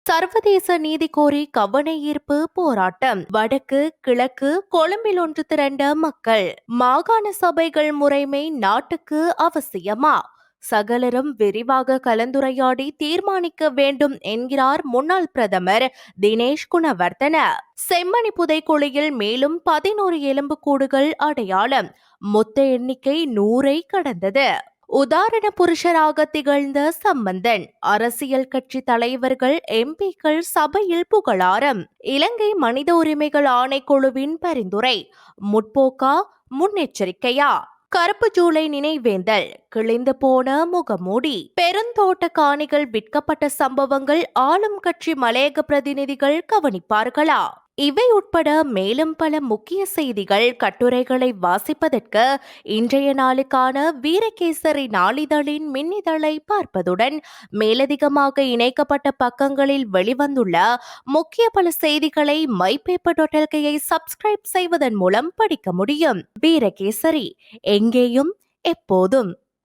சர்வதேச நீதி கோரி கவன ஈர்ப்பு போராட்டம். வடக்கு கிழக்கு கொழும்பில் ஒன்று திரண்ட மக்கள். மாகாண சபைகள் முறைமை நாட்டுக்கு அவசியமா? சகலரும் விரிவாக கலந்துரையாடி தீர்மானிக்க வேண்டும் என்கிறார் முன்னாள் பிரதமர் தினேஷ் குணவர்தன. செம்மணி புதைக்குழியில் மேலும் 11 எலும்புக்கூடுகள் அடையாளம். மொத்த எண்ணிக்கை 100ஐ கடந்தது. உதாரண புருஷராக திகழ்ந்த சம்பந்தன். அரசியல் கட்சி தலைவர்கள் எம்பிக்கள் சபையில் புகழாரம். இலங்கை மனித உரிமைகள் ஆணைக்குழுவின் பரிந்துரை. முற்போக்கா முன்னெச்சரிக்கையா? கருப்பு ஜூலை நினைவேந்தல். கிழிந்து போன முகமூடி. பெருந்தோட்ட காணிகள் விற்கப்பட்ட சம்பவங்கள் ஆளும் கட்சி மலையக பிரதிநிதிகள் கவனிப்பார்களா? இவை உட்பட மேலும் பல முக்கிய செய்திகள் கட்டுரைகளை வாசிப்பதற்கு இன்றைய நாளுக்கான வீரகேசரி நாளிதழின் மின்னிதழை பார்ப்பதுடன் மேலதிகமாக இணைக்கப்பட்ட பக்கங்களில் வெளிவந்துள்ள முக்கிய பல செய்திகளை mypaper.lkஐ சப்ஸ்கிரைப் செய்வதன் மூலம் படிக்க முடியும். வீரகேசரி, எங்கேயும் எப்போதும்.